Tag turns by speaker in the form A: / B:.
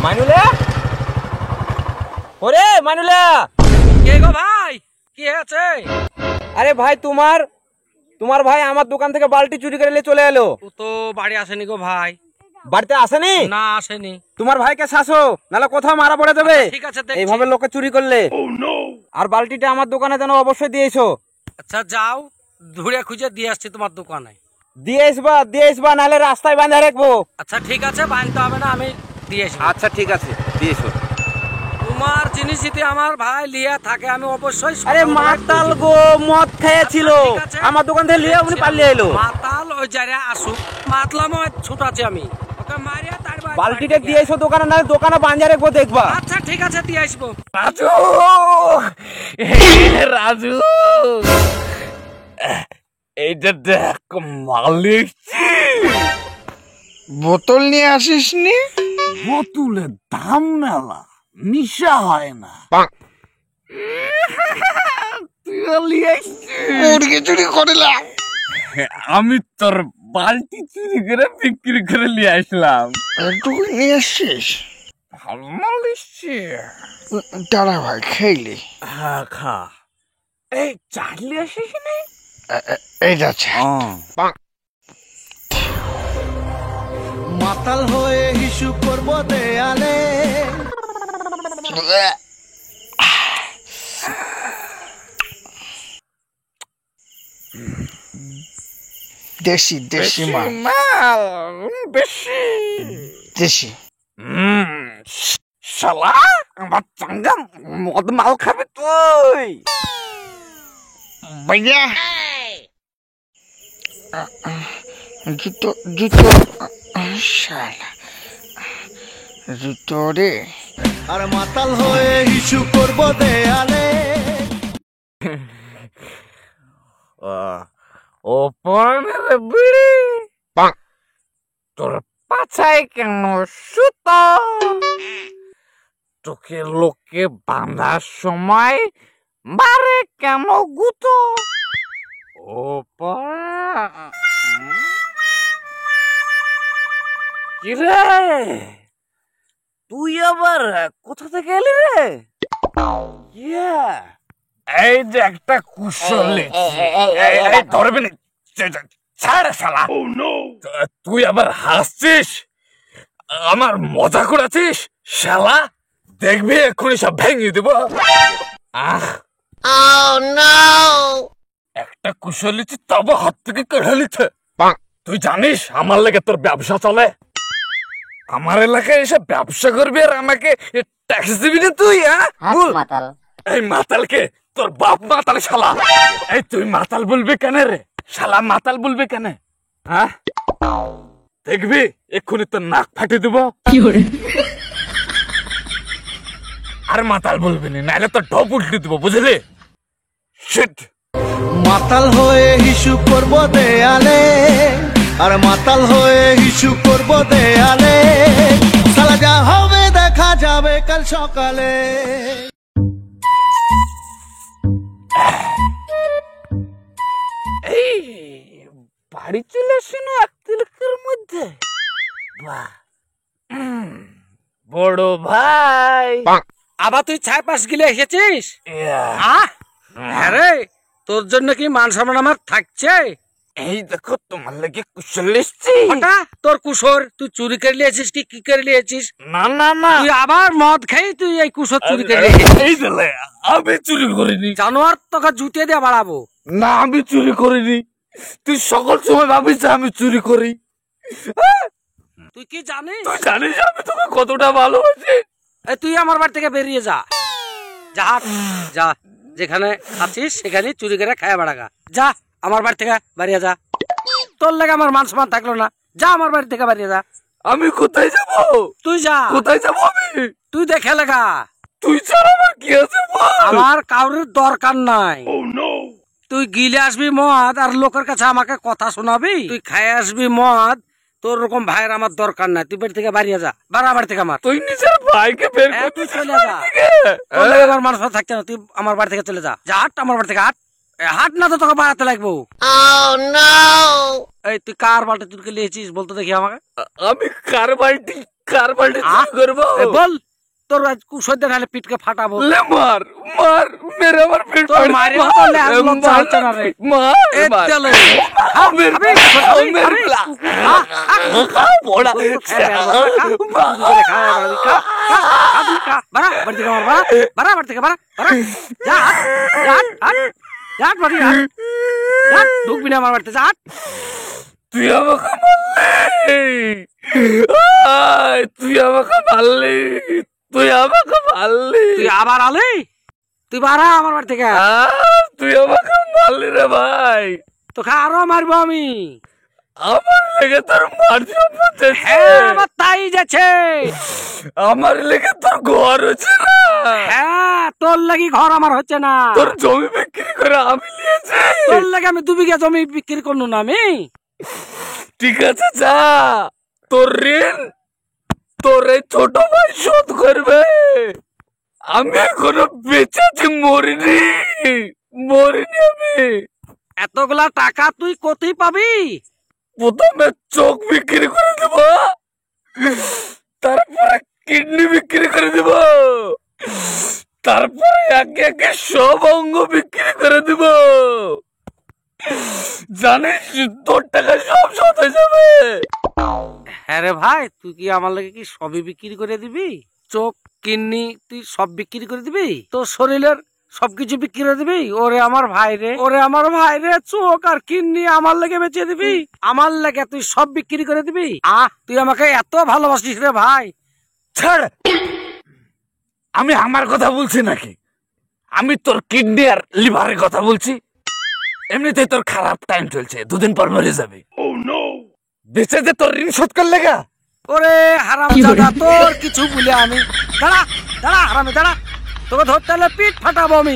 A: মাইনুলে, ওরে মাইনুলে,
B: কে গো ভাই? কি আছে?
A: আরে ভাই তোমার ভাই আমার দোকান থেকে বালতি চুরি করে নিয়ে চলে এলো।
B: ও তো বাড়ি আসেনি গো ভাই।
A: বাড়িতে আসেনি?
B: না আসেনি।
A: তোমার ভাইকে শাসো, নাহলে কোথাও মারা পড়ে যাবে।
B: ঠিক আছে দেখছি।
A: এইভাবে লোকে চুরি করলে। আর বালতিটা আমার দোকানে যেন অবশ্যই দিয়েছো।
B: আচ্ছা যাও, ধুড়ে খুঁজে দিয়ে আসছি তোমার দোকানে।
A: দিয়ে আসবা নাহলে রাস্তায় বাঁধা রাখবো।
B: আচ্ছা ঠিক আছে, বানতে হবে না, আমি দিয়ে আসবো।
A: আচ্ছা ঠিক আছে, দিয়েছো।
B: তোমার জিনিস যদি আমার ভাই লিয়া থাকে আমি অবশ্যই।
A: আরে মাতাল গো, মদ খেয়েছিল, আমার দোকান থেকে লিয়ে উনি পালিয়ে এলো।
B: মাতাল ওই জায়গায় আসুক, মাতলাম ছুটাচ্ছি আমি ওকে মারিয়া। তার
A: বালতিটা দিয়ে এসো দোকানে, নাহলে দোকানে বাঁধা রাখবো, দেখবা।
B: আচ্ছা ঠিক আছে, দিয়ে আসবো।
A: রাজু, রাজু, এইটা দেখ মালিক।
C: বোতল নিয়ে আসিস নি?
A: বোতলের দাম মেলা, নিশা হয় না।
C: মুরগি চুরি করলাম।
A: আমি তোর বালতি চুরি করে বিক্রি করে নিয়ে আসলাম।
C: একটুকু নিয়ে আসছিস?
A: ভালো মাল এসছে।
C: দাঁড়া ভাই, খেলি।
A: হ্যাঁ খা। এই চাটলি আসিস নি?
C: এইটা
D: মাতাল হয়ে হিসু করব দেয়ালে।
C: দেশি দেশি মাল,
A: বেশি
C: দেশি।
A: শালা আমার চাঙ্গা মদ মাল খাবি তুই?
C: ভাইয়া জুতো জুতো, শালা জুতো রে।
D: আর মাতাল হয়ে হিসু করব দেয়ালে।
A: ও পনের বিড়ি, তোর পাছায় কেন সুতো? তোকে লোকে বাঁধার সময় বারে কেন গুতো? ও কিরে, তুই আবার কোথা থেকে এলি রে? এই যে একটা কুশলী, ধরবি না, ছাড় শালা। তুই আবার হাসছিস, আমার মজা করেছিস শালা? দেখবি এক্ষুনি সব ভেঙে দেব। একটা কুশলী তবে হাত থেকে কেড়ে নিচ্ছে। তুই জানিস আমার লেগে তোর ব্যবসা চলে? আমার এলাকায় এসে ব্যবসা করবি আর আমাকে ট্যাক্স দিবি না তুই? এই মাতালকে তোর বাপ মাতাল শালা। এই তুই মাতাল বলবি কেন রে শালা? মাতাল বলবি কেন? হ্যাঁ, দেখবি এক্ষুনি তোর নাক ফাটে দেব। আর মাতাল বলবি না, নাহলে তোর ঢপ উল্টে দেবো, বুঝলি? শিট।
D: মাতাল হয়ে হিসু করব দেয়ালে। আর মাতাল হয়ে হিসু করব দেয়ালে। সালা যা হবে দেখা যাবে কাল সকালে।
A: এই বাড়ি চলে আসি না এক তিলকের মধ্যে। বাহ, বড় ভাই,
B: আবার তুই 6-5 গিলে এসেছিস?
A: ইয়া,
B: হ্যাঁ রে, তোর জন্য কি মান সম্মান আমার থাকছে?
A: এই দেখো তোমার লাগে কুশল এসছি।
B: ওটা তোর কুসর, তুই চুরি করে নিয়েছিস কি করে নিয়েছিস?
A: না না না,
B: তুই আবার মদ খাই তুই এই কুসর চুরি করে নিয়েছিস।
A: এই দিলে আমি চুরি করিনি।
B: জানোয়ার, তোকে জুতিয়ে দিয়ে বাড়াবো।
A: না আমি চুরি করিনি, তুই সকল সময় ভাবিস যে আমি চুরি করি।
B: তুই কি জানিস?
A: তুই জানিস আমি তোকে কতটা ভালোবাসি?
B: এই তুই আমার বাড়ি থেকে বেরিয়ে যা, যা যা, যেখানে আছিস সেখানে চুরি করে খায়া বেড়াগা। যা আমার বাড়ি থেকে বেরিয়ে যা, তোর লাগে আমার মান সম্মান থাকলো না। যা আমার বাড়ি থেকে বেরিয়ে যা।
A: আমি কোথায় যাব?
B: তুই যা।
A: কোথায় যাব আমি?
B: তুই দেখে লাগা।
A: তুই ছাড়া আমার কি আছে?
B: আমার কারোর দরকার নাই। তুই গিলে আসবি মদ আর লোকের কাছে আমাকে কথা শোনাবি? তুই খাই আসবি মদ, তোর রকম ভাইয়ের আমার দরকার নাই। তুই বাড়ি থেকে বাড়িয়ে যা, বাড়ি থেকে আমার।
A: তুই নিজের ভাইকে বের
B: হ্যাঁ,
A: করে
B: তুই চলে যা, তোর লাগে আমার মানুষ থাকছে না। তুই আমার বাড়ি থেকে চলে যা, যা হাট আমার বাড়ি থেকে হাট। হাট না তো তোকে বাড়াতে লাগবো। এই তুই কার বালতি তুলকে নিয়েছিস বলতো দেখি আমাকে।
A: আমি কার বালতি কার বাড়ি চুরি করবো?
B: বল তোর কুসদ্দে নাহলে পিটকে ফাটাবো।
A: লে মার মার, মেরে আমার পেট
B: তোর মারে তো লেজ লজ্জা হচ্ছে না রে।
A: মার
B: এ
A: মার।
B: চলো
A: মেরে
B: আবে,
A: মেরে
B: আবে,
A: বলা।
B: খা,
A: বড়া।
B: ঢুকবি না আমার বাড়িতে, যা।
A: তুই আমাকে মারলি, তুই আমাকে মারলি, তুই আমাকে মারলি,
B: তুই আবার আলে, তুই বাড়া আমার বাড়ি থেকে।
A: তুই আমাকে মারলি রে ভাই।
B: তোকে আরো মারবো আমি।
A: আমার লেগে তোর মারছি,
B: হ্যাঁ আমার তাই যাচ্ছে।
A: আমার লেগে তোর ঘর হচ্ছে না,
B: হ্যাঁ তোর লাগি ঘর আমার হচ্ছে না।
A: তোর জমি বিক্রি করে আমি নিয়েছি।
B: তোর লাগে আমি 2 বিঘা জমি বিক্রি করলো না আমি।
A: ঠিক আছে যা, তোর ঋণ তোর এই ছোট ভাই শোধ করবে। আমি এখনো বেঁচে আছি, মরিনি মরিনি আমি।
B: এতগুলা টাকা তুই কোথায় পাবি?
A: প্রথমে চোখ বিক্রি করে দেব, তারপরে কিডনি বিক্রি করে দেব, তারপরে একে একে সব অঙ্গ বিক্রি করে দেব। জানিস তোর টাকা সব শোধ হয়ে যাবে।
B: হ্যাঁ রে ভাই, তুই কি আমার লাগে কি সবই বিক্রি করে দিবি? চোখ কিডনি তুই সব বিক্রি করে দিবি? তোর শরীরের সবকিছু বিক্রি করে দিবি? ওরে আমার ভাই রে, ওরে আমার ভাই রে, চোখ আর কিডনি আমার লাগে বেচে দিবি? আমার লাগে তুই সব বিক্রি করে দিবি? তুই আমাকে এত ভালোবাসিস রে ভাই?
A: ছাড়, আমি আমার কথা বলছি নাকি? আমি তোর কিডনি আর লিভারের কথা বলছি। এমনিতেই তোর খারাপ টাইম চলছে, 2 দিন পর মরে যাবে। বেঁচে যে তোর ঋণ শোধ করলে গা।
B: ওরে হারামজাদা, তোর কিছু বলে আমি। দাঁড়া দাঁড়া হারামি দাঁড়া, তোকে ধরতে হলে পিঠ ফাটাবো আমি।